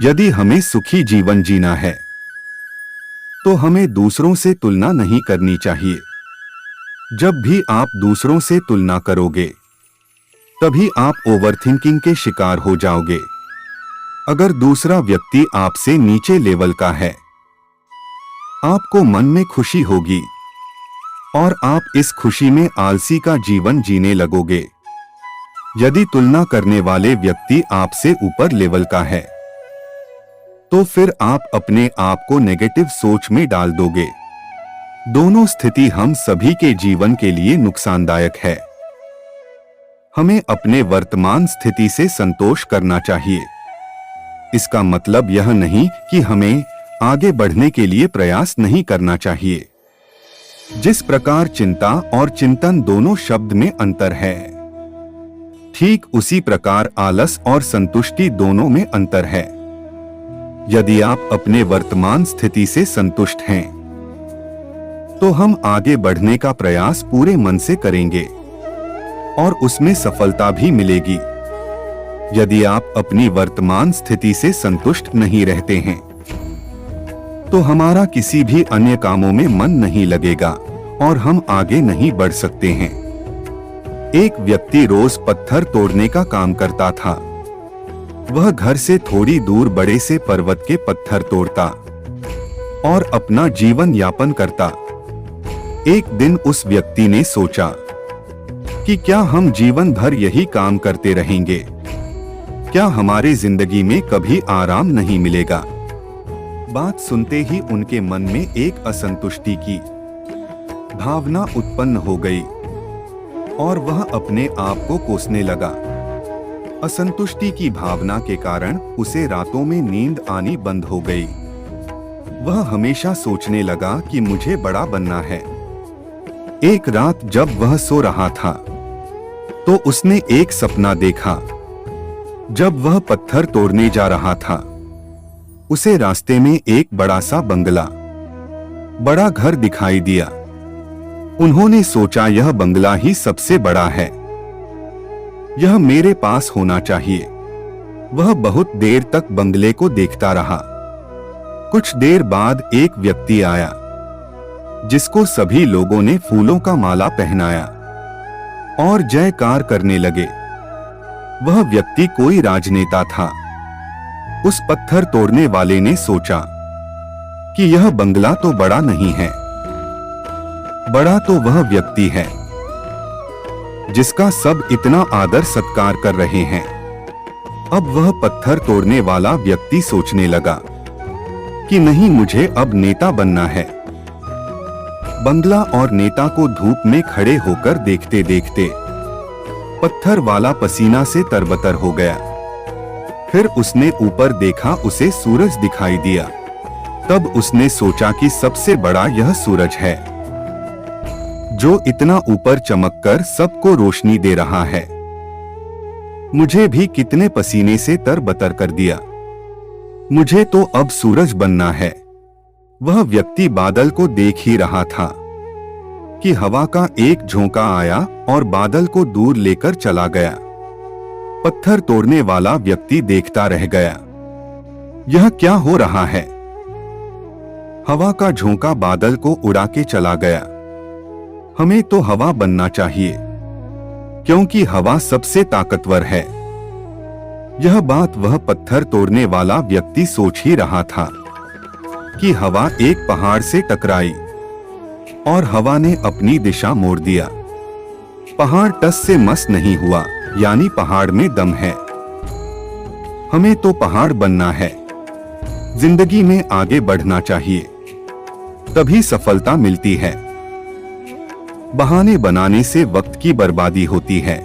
यदि हमें सुखी जीवन जीना है तो हमें दूसरों से तुलना नहीं करनी चाहिए। जब भी आप दूसरों से तुलना करोगे तभी आप ओवरथिंकिंग के शिकार हो जाओगे। अगर दूसरा व्यक्ति आपसे नीचे लेवल का है, आपको मन में खुशी होगी और आप इस खुशी में आलसी का जीवन जीने लगोगे। यदि तुलना करने वाले व्यक्ति आपसे ऊपर लेवल का है तो फिर आप अपने आप को नेगेटिव सोच में डाल दोगे। दोनों स्थिति हम सभी के जीवन के लिए नुकसानदायक है। हमें अपने वर्तमान स्थिति से संतोष करना चाहिए। इसका मतलब यह नहीं कि हमें आगे बढ़ने के लिए प्रयास नहीं करना चाहिए। जिस प्रकार चिंता और चिंतन दोनों शब्द में अंतर है, ठीक उसी प्रकार आलस और संतुष्टि दोनों में अंतर है। यदि आप अपने वर्तमान स्थिति से संतुष्ट हैं तो हम आगे बढ़ने का प्रयास पूरे मन से करेंगे और उसमें सफलता भी मिलेगी। यदि आप अपनी वर्तमान स्थिति से संतुष्ट नहीं रहते हैं तो हमारा किसी भी अन्य कामों में मन नहीं लगेगा और हम आगे नहीं बढ़ सकते हैं। एक व्यक्ति रोज पत्थर तोड़ने का काम करता था। वह घर से थोड़ी दूर बड़े से पर्वत के पत्थर तोड़ता और अपना जीवन यापन करता। एक दिन उस व्यक्ति ने सोचा कि क्या हम जीवन भर यही काम करते रहेंगे? क्या हमारी जिंदगी में कभी आराम नहीं मिलेगा? बात सुनते ही उनके मन में एक असंतुष्टि की भावना उत्पन्न हो गई और वह अपने आप को कोसने लगा। असंतुष्टि की भावना के कारण उसे रातों में नींद आनी बंद हो गई। वह हमेशा सोचने लगा कि मुझे बड़ा बनना है। एक रात जब वह सो रहा था तो उसने एक सपना देखा। जब वह पत्थर तोड़ने जा रहा था, उसे रास्ते में एक बड़ा सा बंगला, बड़ा घर दिखाई दिया। उन्होंने सोचा यह बंगला ही सबसे बड़ा है, यह मेरे पास होना चाहिए। वह बहुत देर तक बंगले को देखता रहा। कुछ देर बाद एक व्यक्ति आया जिसको सभी लोगों ने फूलों का माला पहनाया और जयकार करने लगे। वह व्यक्ति कोई राजनेता था। उस पत्थर तोड़ने वाले ने सोचा कि यह बंगला तो बड़ा नहीं है, बड़ा तो वह व्यक्ति है जिसका सब इतना आदर सत्कार कर रहे हैं। अब वह पत्थर तोड़ने वाला व्यक्ति सोचने लगा कि नहीं, मुझे अब नेता बनना है। बंगला और नेता को धूप में खड़े होकर देखते देखते पत्थर वाला पसीना से तरबतर हो गया। फिर उसने ऊपर देखा, उसे सूरज दिखाई दिया। तब उसने सोचा कि सबसे बड़ा यह सूरज है जो इतना ऊपर चमककर सबको रोशनी दे रहा है। मुझे भी कितने पसीने से तरबतर कर दिया। मुझे तो अब सूरज बनना है। वह व्यक्ति बादल को देख ही रहा था कि हवा का एक झोंका आया और बादल को दूर लेकर चला गया। पत्थर तोड़ने वाला व्यक्ति देखता रह गया, यह क्या हो रहा है? हवा का झोंका बादल को उड़ा के चला गया। हमें तो हवा बनना चाहिए क्योंकि हवा सबसे ताकतवर है। यह बात वह पत्थर तोड़ने वाला व्यक्ति सोच ही रहा था कि हवा एक पहाड़ से टकराई और हवा ने अपनी दिशा मोड़ दिया। पहाड़ टस से मस नहीं हुआ, यानी पहाड़ में दम है। हमें तो पहाड़ बनना है। जिंदगी में आगे बढ़ना चाहिए, तभी सफलता मिलती है। बहाने बनाने से वक्त की बर्बादी होती है।